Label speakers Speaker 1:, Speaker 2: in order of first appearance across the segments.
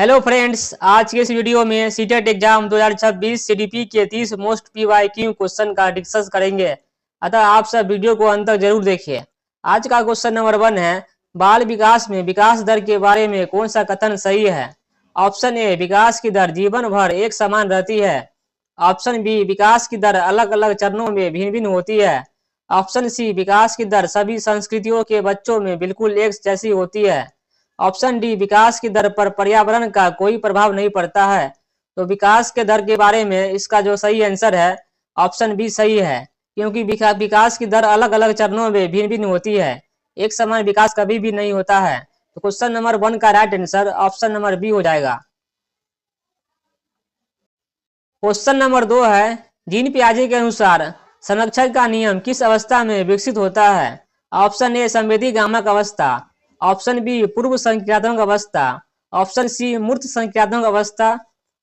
Speaker 1: Hello friends, आज के इस वीडियो में सीटेट एग्जाम 2026 सीडीपी के 30 मोस्ट पीवाईक्यू क्वेश्चन का डिस्कस करेंगे। अतः आप सब वीडियो को अंत तक जरूर देखिए। आज का क्वेश्चन नंबर 1 है, बाल विकास में विकास दर के बारे में कौन सा कथन सही है? ऑप्शन ए, विकास की दर जीवन भर एक समान रहती है। ऑप्शन बी, विकास की दर अलग अलग चरणों में भिन्न भिन्न होती है। ऑप्शन सी, विकास की दर सभी संस्कृतियों के बच्चों में बिल्कुल एक जैसी होती है। ऑप्शन डी, विकास की दर पर पर्यावरण का कोई प्रभाव नहीं पड़ता है। तो विकास के दर के बारे में इसका जो सही आंसर है ऑप्शन बी सही है, क्योंकि विकास की दर अलग अलग चरणों में भिन्न भिन्न होती है। एक समान विकास कभी भी नहीं होता है। तो क्वेश्चन नंबर 1 का right answer option number B हो जाएगा। क्वेश्चन नंबर 2 है, जीन पियाजे के अनुसार संरक्षण का नियम किस अवस्था में विकसित होता है? ऑप्शन ए, संवेदी गामक अवस्था। ऑप्शन बी, पूर्व संक्रियात्मक अवस्था। ऑप्शन सी, मूर्त संक्रियात्मक अवस्था।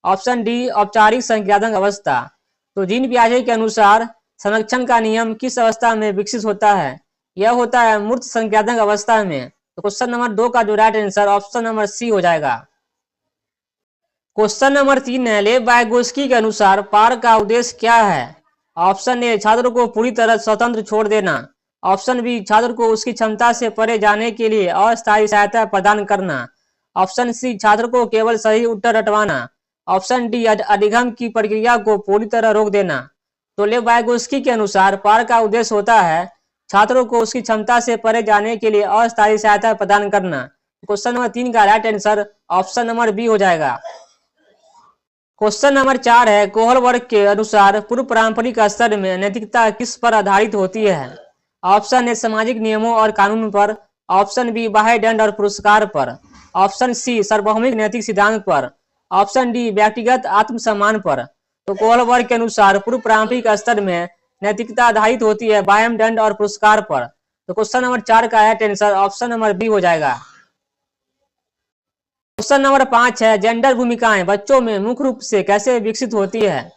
Speaker 1: ऑप्शन डी, औपचारिक संक्रियात्मक अवस्था। तो जीन पियाजे के अनुसार संरक्षण का नियम किस अवस्था में विकसित होता है? यह होता है मूर्त संक्रियात्मक अवस्था में। तो क्वेश्चन नंबर 2 का जो right answer option number C हो जाएगा। क्वेश्चन नंबर 3 है, लेव वाइगोस्की के अनुसार पार का उद्देश्य क्या है? ऑप्शन ए, छात्र को पूरी तरह स्वतंत्र छोड़ देना। ऑप्शन बी, छात्र को उसकी क्षमता से परे जाने के लिए अस्थायी सहायता प्रदान करना। ऑप्शन सी, छात्र को केवल सही उत्तर रटवाना। ऑप्शन डी, अधिगम की प्रक्रिया को पूरी तरह रोक देना। तो लेव वाइगोस्की के अनुसार पार का उद्देश्य होता है छात्रों को उसकी क्षमता से परे जाने के लिए अस्थायी सहायता प्रदान करना। क्वेश्चन नंबर 3 का right answer option number B हो जाएगा। क्वेश्चन नंबर 4 है, कोहल वर्ग के अनुसार पूर्व पारंपरिक स्तर में नैतिकता किस पर आधारित होती है? ऑप्शन ए, सामाजिक नियमों और कानून पर। ऑप्शन बी, बाह्य दंड और पुरस्कार पर। ऑप्शन सी, सार्वभौमिक नैतिक सिद्धांत पर। ऑप्शन डी, व्यक्तिगत आत्मसम्मान पर। तो कोहल वर्ग के अनुसार पूर्व पारंपरिक स्तर में नैतिकता आधारित होती है बाह्य दंड और पुरस्कार पर। तो क्वेश्चन नंबर 4 का right answer option number B हो जाएगा। क्वेश्चन नंबर 5 है, जेंडर भूमिकाएं बच्चों में मुख्य रूप से कैसे विकसित होती है?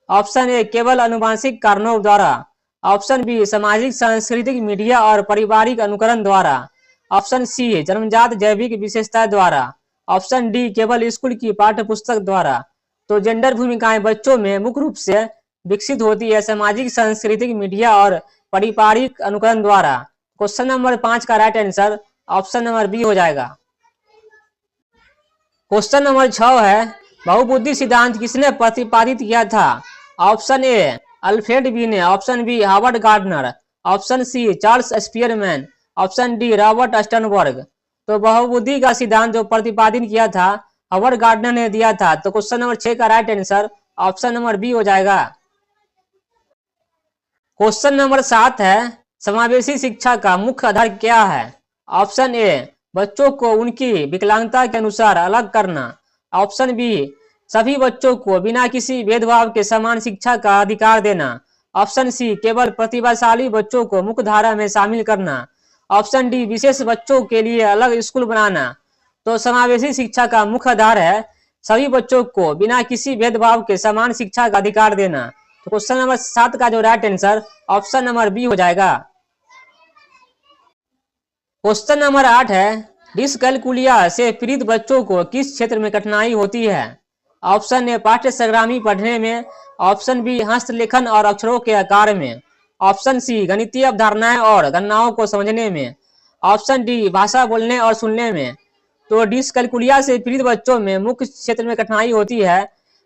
Speaker 1: ऑप्शन ए, केवल अनुवांशिक कारणों द्वारा। ऑप्शन बी, सामाजिक सांस्कृतिक मीडिया और पारिवारिक अनुकरण द्वारा। ऑप्शन सी, जन्मजात जैविक विशेषता द्वारा। ऑप्शन डी, केवल स्कूल की पाठ्य पुस्तक द्वारा। तो जेंडर भूमिकाएं बच्चों में मुख्य रूप से विकसित होती है सामाजिक सांस्कृतिक मीडिया और पारिवारिक अनुकरण द्वारा। क्वेश्चन नंबर 5 का right answer option number B हो जाएगा। क्वेश्चन नंबर 6 है, बहुबुद्धि सिद्धांत किसने प्रतिपादित किया था? Option A, Alfred Binet. Option B, Howard Gardner. Option C, Charles Spearman. Option D, Robert Sternberg. तो बहुबुद्धि का सिद्धांत जो प्रतिपादित किया था हार्वर्ड गार्डनर ने दिया था। तो क्वेश्चन नंबर 6 का right answer option number B हो जाएगा। क्वेश्चन नंबर 7 है, समावेशी शिक्षा का मुख्य आधार क्या है? ऑप्शन ए, बच्चों को उनकी विकलांगता के अनुसार अलग करना। ऑप्शन बी, सभी बच्चों को बिना किसी भेदभाव के समान शिक्षा का अधिकार देना। ऑप्शन सी, केवल प्रतिभाशाली बच्चों को मुख्य धारा में शामिल करना। ऑप्शन डी, विशेष बच्चों के लिए अलग स्कूल बनाना। तो समावेशी शिक्षा का मुख्य आधार है सभी बच्चों को बिना किसी भेदभाव के समान शिक्षा का अधिकार देना। तो क्वेश्चन नंबर 7 का जो right answer option number B हो जाएगा। क्वेश्चन नंबर 8 है, डिसकैलकुलिया से पीड़ित बच्चों को किस क्षेत्र में कठिनाई होती है? ऑप्शन ए, पाठ्य संग्रामी पढ़ने में। ऑप्शन बी, हस्तलेखन और अक्षरों के आकार में। ऑप्शन सी, गणितीय अवधारणाएं और गणनाओं को समझने में। ऑप्शन डी, भाषा बोलने और सुनने में। तो डिसकैलकुलिया से पीड़ित बच्चों में मुख्य क्षेत्र में कठिनाई होती है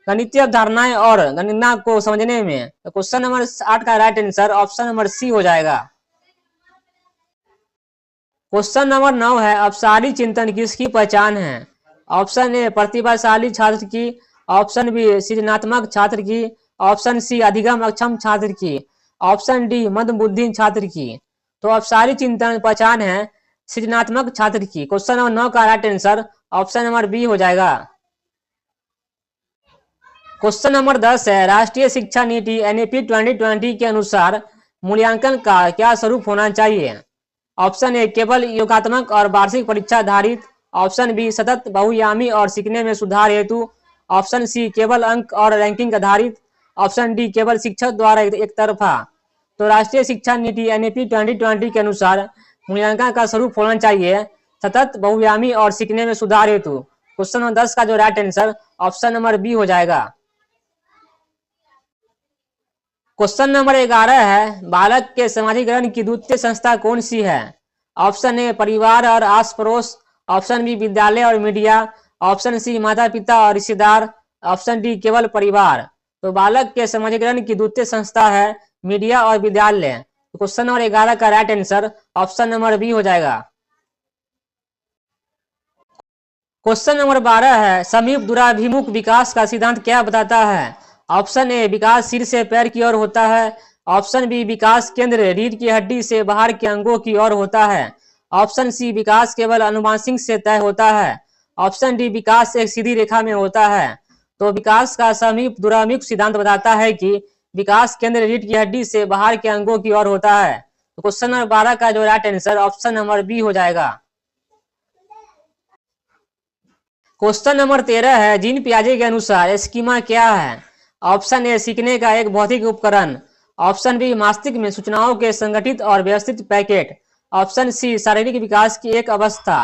Speaker 1: गणितीय अवधारणाएं और गणना को समझने में। तो क्वेश्चन नंबर 8 का right answer option number C हो जाएगा। क्वेश्चन नंबर 9 है, अपसारी चिंतन किसकी पहचान है? ऑप्शन ए, प्रतिभाशाली छात्र की। ऑप्शन बी, सृजनात्मक छात्र की। ऑप्शन सी, अधिगम अक्षम छात्र की। ऑप्शन डी, मंदबुद्धि छात्र की। तो अपसारी चिंतन पहचान है सृजनात्मक छात्र की। क्वेश्चन नंबर 9 का right answer option number B हो जाएगा। क्वेश्चन नंबर 10 है, राष्ट्रीय शिक्षा नीति एनईपी 2020 के अनुसार मूल्यांकन का क्या स्वरूप होना चाहिए? ऑप्शन ए, केवल योगात्मक और वार्षिक परीक्षा आधारित। ऑप्शन बी, सतत बहुयामी और सीखने में सुधार हेतु। ऑप्शन सी, केवल अंक और रैंकिंग आधारित। ऑप्शन डी, केवल शिक्षक द्वारा एक तरफा। तो राष्ट्रीय शिक्षा नीति एनईपी 2020 के अनुसार मूल्यांकन का स्वरूप होना चाहिए सतत बहुयामी और सीखने में सुधार हेतु। क्वेश्चन नंबर 10 का जो right answer option number B हो जाएगा। क्वेश्चन नंबर 11 है, बालक के समाजीकरण की द्वितीय संस्था कौन सी है? ऑप्शन ए परिवार और आस पड़ोस, ऑप्शन बी विद्यालय और मीडिया, ऑप्शन सी माता पिता और रिश्तेदार, ऑप्शन डी केवल परिवार। तो बालक के समाजीकरण की द्वितीय संस्था है मीडिया और विद्यालय। तो क्वेश्चन नंबर 11 का right answer option number B हो जाएगा। क्वेश्चन नंबर 12 है, समीप दूराभिमुख विकास का सिद्धांत क्या बताता है? ऑप्शन ए विकास सिर से पैर की ओर होता है, ऑप्शन बी विकास केंद्र रीढ़ की हड्डी से बाहर के अंगों की ओर होता है, ऑप्शन सी विकास केवल अनुवांशिक से तय होता है, ऑप्शन डी विकास एक सीधी रेखा में होता है। तो विकास का समीप दूराभिमुख सिद्धांत बताता है कि विकास केंद्र रीढ़ की हड्डी से बाहर के अंगों की ओर होता है। तो क्वेश्चन नंबर 12 का जो right answer option number B हो जाएगा। क्वेश्चन नंबर 13 है, जीन पियाजे के अनुसार स्कीमा क्या है? ऑप्शन ए सीखने का एक भौतिक उपकरण, ऑप्शन बी मस्तिष्क में सूचनाओं के संगठित और व्यवस्थित पैकेट, ऑप्शन सी शारीरिक विकास की एक अवस्था,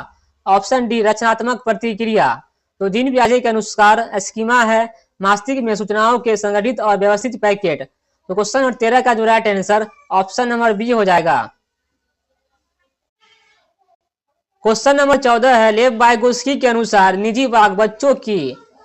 Speaker 1: ऑप्शन डी रचनात्मक प्रतिक्रिया। तो जीन पियाजे के अनुसार स्कीमा है मस्तिष्क में सूचनाओं के संगठित और व्यवस्थित पैकेट। तो क्वेश्चन नंबर 13 का जो right answer option number B हो जाएगा। क्वेश्चन नंबर 14 है, लेव वाइगोत्स्की के अनुसार निजी बाग बच्चों की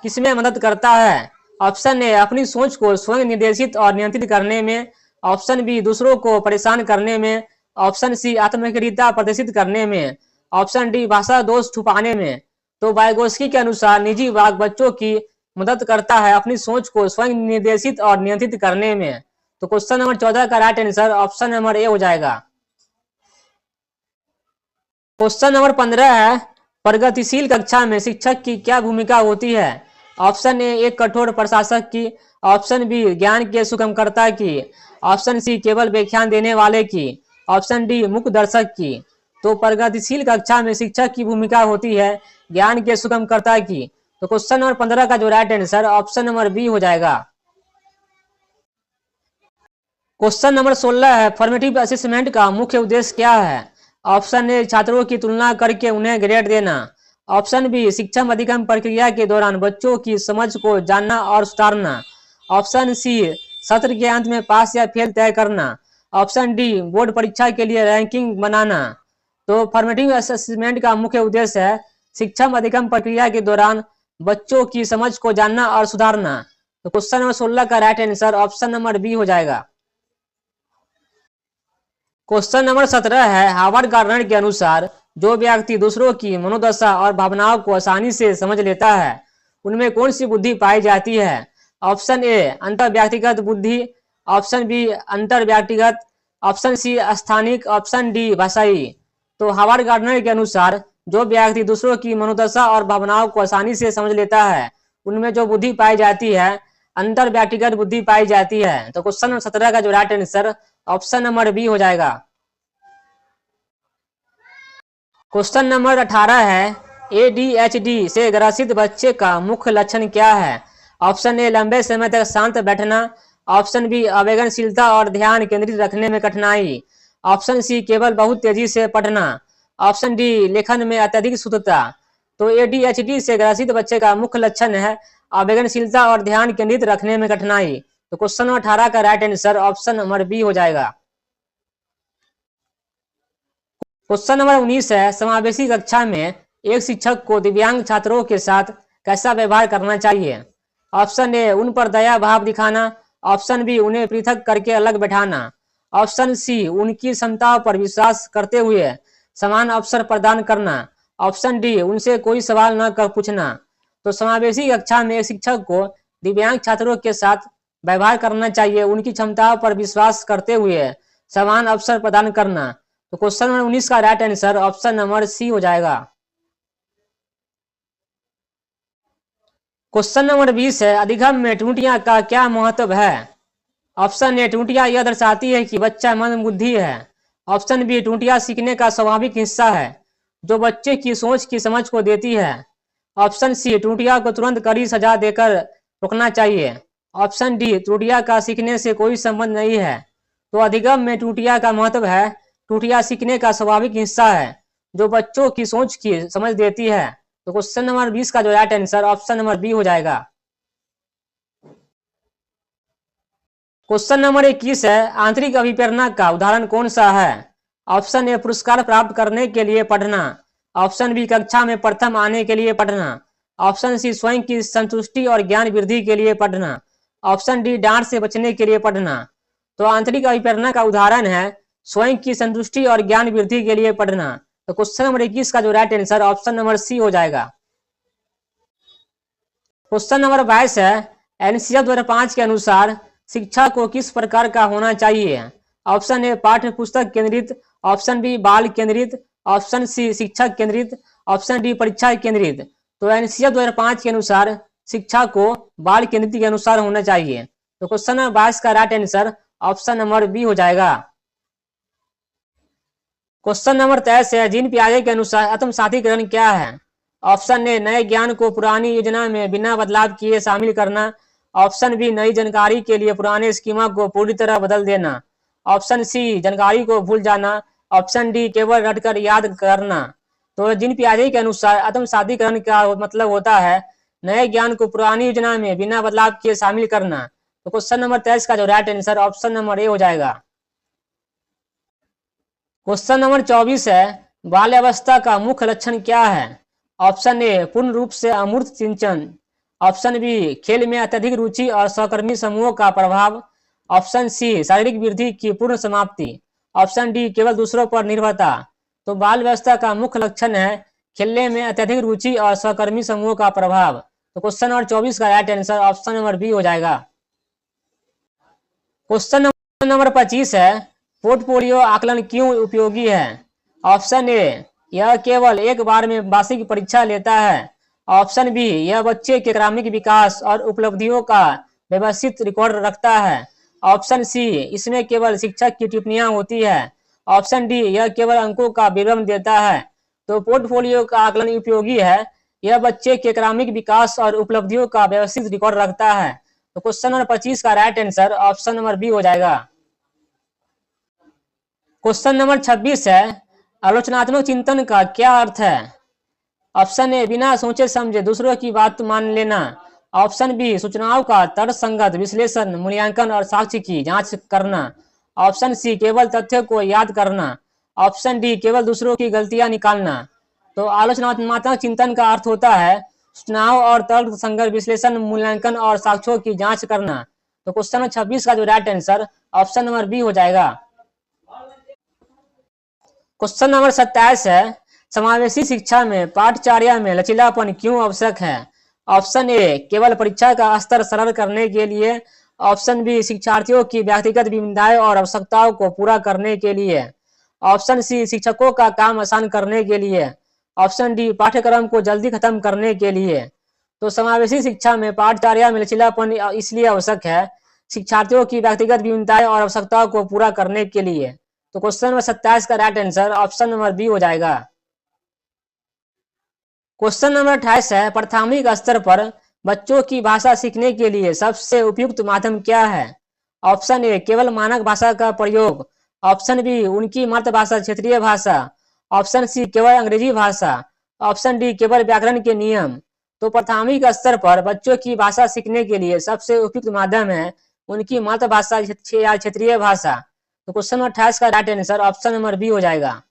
Speaker 1: किसमें मदद करता है? ऑप्शन ए अपनी सोच को स्वयं निर्देशित और नियंत्रित करने में, ऑप्शन बी दूसरों को परेशान करने में, ऑप्शन सी आत्मक्रियता प्रदर्शित करने में, ऑप्शन डी भाषा दोष छुपाने में। तो वाइगोत्स्की के अनुसार निजी बाग बच्चों की मदद करता है अपनी सोच को स्वयं निर्देशित और नियंत्रित करने में। तो क्वेश्चन नंबर 14 का right answer option number A हो जाएगा। क्वेश्चन नंबर 15 है, प्रगतिशील कक्षा में शिक्षक की क्या भूमिका होती है? ऑप्शन ए एक कठोर प्रशासक की, ऑप्शन बी ज्ञान के सुगमकर्ता की, ऑप्शन सी केवल व्याख्यान देने वाले की, ऑप्शन डी मुख दर्शक की। तो प्रगतिशील कक्षा में शिक्षक की भूमिका होती है ज्ञान के सुगमकर्ता की। तो क्वेश्चन नंबर 15 का जो right answer option number B हो जाएगा। क्वेश्चन नंबर 16 है, फॉर्मेटिव असेसमेंट का मुख्य उद्देश्य क्या है? ऑप्शन ए छात्रों की तुलना करके उन्हें ग्रेड देना, ऑप्शन बी शिक्षण अधिगम प्रक्रिया के दौरान बच्चों की समझ को जानना और सुधारना, ऑप्शन सी सत्र के अंत में पास या फेल तय करना, ऑप्शन डी बोर्ड परीक्षा के लिए रैंकिंग बनाना। तो फॉर्मेटिव असेसमेंट का मुख्य उद्देश्य है शिक्षण अधिगम प्रक्रिया के दौरान बच्चों की समझ को जानना और सुधारना। तो क्वेश्चन नंबर 16 का right answer option number B हो जाएगा। क्वेश्चन नंबर 17 है, हार्वर्ड गार्डनर के अनुसार जो व्यक्ति दूसरों की मनोदशा और भावनाओं को आसानी से समझ लेता है उनमें कौन सी बुद्धि पाई जाती है? ऑप्शन ए अंतर व्यक्तिगत बुद्धि, ऑप्शन बी अंतर व्यक्तिगत, ऑप्शन सी स्थानिक, ऑप्शन डी भाषाई। तो हार्वर्ड गार्डनर के अनुसार जो व्यक्ति दूसरों की मनोदशा और भावनाओं को आसानी से समझ लेता है उनमें जो बुद्धि पाई जाती है अंतर व्यक्तिगत बुद्धि पाई जाती है। तो क्वेश्चन नंबर 17 का जो right answer option number B हो जाएगा। क्वेश्चन नंबर 18 है, ADHD से ग्रसित बच्चे का मुख्य लक्षण क्या है? ऑप्शन ए लंबे समय तक शांत बैठना, ऑप्शन बी आवेगनशीलता और ध्यान केंद्रित रखने में कठिनाई, ऑप्शन सी केवल बहुत तेजी से पढ़ना, ऑप्शन डी लेखन में अत्यधिक शुद्धता। तो ADHD से ग्रसित बच्चे का मुख्य लक्षण है आवेगनशीलता और ध्यान केंद्रित रखने में कठिनाई। तो क्वेश्चन नंबर 18 का right answer option number B हो जाएगा। क्वेश्चन नंबर 19 है, समावेशी कक्षा में एक शिक्षक को दिव्यांग छात्रों के साथ कैसा व्यवहार करना चाहिए? ऑप्शन ए उन पर दया भाव दिखाना, ऑप्शन बी उन्हें पृथक करके अलग बैठाना, ऑप्शन सी उनकी क्षमताओं पर विश्वास करते हुए समान अवसर प्रदान करना, ऑप्शन डी उनसे कोई सवाल न कर पूछना। तो समावेशी कक्षा में एक शिक्षक को दिव्यांग छात्रों के साथ व्यवहार करना चाहिए उनकी क्षमताओं पर विश्वास करते हुए समान अवसर प्रदान करना। तो क्वेश्चन नंबर 19 का right answer option number C हो जाएगा। क्वेश्चन नंबर 20 है, अधिगम में त्रुटियां का क्या महत्व है? ऑप्शन ए त्रुटियां यह दर्शाती है कि बच्चा मंदबुद्धि है, ऑप्शन बी त्रुटियां सीखने का स्वाभाविक हिस्सा है जो बच्चे की सोच की समझ को देती है, ऑप्शन सी त्रुटियां को तुरंत कड़ी सजा देकर रोकना चाहिए, ऑप्शन डी त्रुटियां का सीखने से कोई संबंध नहीं है। तो अधिगम में त्रुटियां का महत्व है त्रुटियां सीखने का स्वाभाविक हिस्सा है जो बच्चों की सोच की समझ देती है तो क्वेश्चन नंबर 20 का जो right answer option number B हो जाएगा। क्वेश्चन नंबर 21 है, आंतरिक अभिप्रेरणा का उदाहरण कौन सा है? ऑप्शन ए पुरस्कार प्राप्त करने के लिए पढ़ना, ऑप्शन बी कक्षा में प्रथम आने के लिए पढ़ना, ऑप्शन सी स्वयं की संतुष्टि और ज्ञान वृद्धि के लिए पढ़ना, ऑप्शन डी डांट से बचने के लिए पढ़ना। तो आंतरिक अभिप्रेरणा का उदाहरण है स्वयं की संतुष्टि और ज्ञान वृद्धि के लिए पढ़ना। तो क्वेश्चन नंबर 21 का जो right answer option number C हो जाएगा। क्वेश्चन नंबर 22 है, एनसीएफ 2005 के अनुसार शिक्षा को किस प्रकार का होना चाहिए? ऑप्शन ए पाठ्य पुस्तक केंद्रित, ऑप्शन बी बाल केंद्रित, ऑप्शन सी शिक्षक केंद्रित, ऑप्शन डी परीक्षा केंद्रित। तो एनसीएफ 2005 के अनुसार शिक्षा को बाल केंद्रित के अनुसार होना चाहिए। तो क्वेश्चन नंबर 22 का right answer option number B हो जाएगा। क्वेश्चन नंबर 23 है, जीन पियाजे के अनुसार आत्मसातीकरण क्या है? ऑप्शन ए नए ज्ञान को पुरानी योजना में बिना बदलाव किए शामिल करना, ऑप्शन बी नई जानकारी के लिए पुराने स्कीमा को पूरी तरह बदल देना, ऑप्शन सी जानकारी को भूल जाना, ऑप्शन डी केवल रटकर याद करना। तो जीन पियाजे के अनुसार आत्मसातीकरण का मतलब होता है नए ज्ञान को पुरानी योजना में बिना बदलाव किए शामिल करना। तो क्वेश्चन नंबर 23 का जो right answer option number A हो जाएगा। क्वेश्चन नंबर 24 है, बाल्यावस्था का मुख्य लक्षण क्या है? ऑप्शन ए पूर्ण रूप से अमूर्त सिंचन, ऑप्शन बी खेल में अत्यधिक रुचि और सहकर्मी समूहों का प्रभाव, ऑप्शन सी शारीरिक वृद्धि की पूर्ण समाप्ति, ऑप्शन डी केवल दूसरों पर निर्भरता। तो बाल व्यवस्था का मुख्य लक्षण है खेलने में अत्यधिक रुचि और सहकर्मी समूहों का प्रभाव। तो क्वेश्चन नंबर 24 का right answer option number B हो जाएगा। क्वेश्चन नंबर 25 है, पोर्टफोलियो आकलन क्यों उपयोगी है? ऑप्शन ए यह केवल एक बार में वार्षिक परीक्षा लेता है, ऑप्शन बी यह बच्चे के अकादमिक विकास और उपलब्धियों का व्यवस्थित रिकॉर्ड रखता है, ऑप्शन सी इसमें केवल शिक्षक की टिप्पणियां होती है, ऑप्शन डी यह केवल अंकों का विवरण देता है। तो पोर्टफोलियो का आकलन उपयोगी है, यह बच्चे के अकादमिक विकास और उपलब्धियों का व्यवस्थित रिकॉर्ड रखता है। तो क्वेश्चन नंबर 25 का right answer option number B हो जाएगा। क्वेश्चन नंबर 26 है, आलोचनात्मक चिंतन का क्या अर्थ है? ऑप्शन ए बिना सोचे समझे दूसरों की बात मान लेना, ऑप्शन बी सूचनाओं का तर्कसंगत विश्लेषण, मूल्यांकन और साक्ष्य की जांच करना, ऑप्शन सी केवल तथ्यों को याद करना, ऑप्शन डी केवल दूसरों की गलतियां निकालना। तो आलोचनात्मक चिंतन का अर्थ होता है सूचनाओं और तर्कसंगत विश्लेषण, मूल्यांकन और साक्ष्यों की जांच करना। तो क्वेश्चन नंबर 26 का जो right answer option number B हो जाएगा। क्वेश्चन नंबर 27 है, समावेशी शिक्षा में पाठचर्या में लचीलापन क्यों आवश्यक है? ऑप्शन ए केवल परीक्षा का स्तर सरल करने के लिए, ऑप्शन बी शिक्षार्थियों की व्यक्तिगत विविधताएं और आवश्यकताओं को पूरा करने के लिए, ऑप्शन सी शिक्षकों का काम आसान करने के लिए, ऑप्शन डी पाठ्यक्रम को जल्दी खत्म करने के लिए। तो समावेशी शिक्षा में पाठचर्या में लचीलापन इसलिए आवश्यक है शिक्षार्थियों की व्यक्तिगत विविधताएं और आवश्यकताओं को पूरा करने के लिए। तो क्वेश्चन नंबर 27 का right answer option number B हो जाएगा। क्वेश्चन नंबर 28 है, प्राथमिक स्तर पर बच्चों की भाषा सीखने के लिए सबसे उपयुक्त माध्यम क्या है? ऑप्शन ए केवल मानक भाषा का प्रयोग, ऑप्शन बी उनकी मातृभाषा क्षेत्रीय भाषा, ऑप्शन सी केवल अंग्रेजी भाषा, ऑप्शन डी केवल व्याकरण के नियम। तो प्राथमिक स्तर पर बच्चों की भाषा सीखने के लिए सबसे उपयुक्त माध्यम है उनकी मातृभाषा या क्षेत्रीय भाषा। तो क्वेश्चन नंबर 28 का right answer option number B हो जाएगा।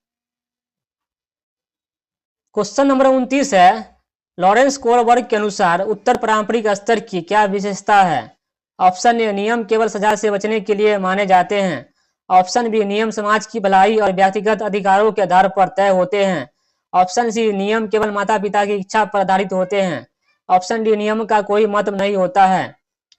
Speaker 1: क्वेश्चन नंबर 29 है, लॉरेंस कोलबर्ग के अनुसार उत्तर पारंपरिक स्तर की क्या विशेषता है? ऑप्शन ए नियम केवल सजा से बचने के लिए माने जाते हैं, ऑप्शन बी नियम समाज की भलाई और व्यक्तिगत अधिकारों के आधार पर तय होते हैं, ऑप्शन सी नियम केवल माता पिता की इच्छा पर आधारित होते हैं, ऑप्शन डी नियम का कोई महत्व नहीं होता है।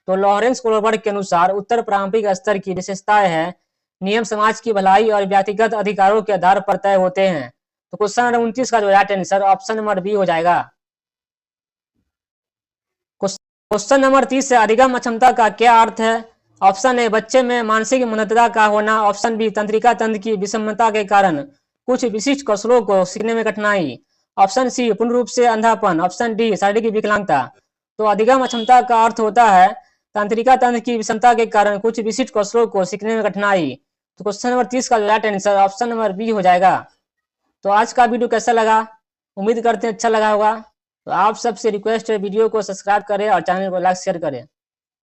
Speaker 1: तो लॉरेंस कोलबर्ग के अनुसार उत्तर पारंपरिक स्तर की विशेषताएं है नियम समाज की भलाई और व्यक्तिगत अधिकारों के आधार पर तय होते हैं। तो क्वेश्चन नंबर 29 का जो right answer option number B हो जाएगा। क्वेश्चन नंबर 30 है, अधिगम अक्षमता का क्या अर्थ है? ऑप्शन ए बच्चे में मानसिक मंदता का होना, ऑप्शन बी तंत्रिका तंत्र की विषमता के कारण कुछ विशिष्ट कौशलों को सीखने में कठिनाई, ऑप्शन सी पूर्ण रूप से अंधापन, ऑप्शन डी शारीरिक विकलांगता। तो अधिगम अक्षमता का अर्थ होता है तंत्रिका तंत्र की विषमता के कारण कुछ विशिष्ट कौशलों को सीखने में कठिनाई। तो क्वेश्चन नंबर 30 का right answer option number B हो जाएगा। तो आज का वीडियो कैसा लगा? उम्मीद करते हैं अच्छा लगा होगा। तो आप सबसे रिक्वेस्ट है वीडियो को सब्सक्राइब करें और चैनल को लाइक शेयर करें।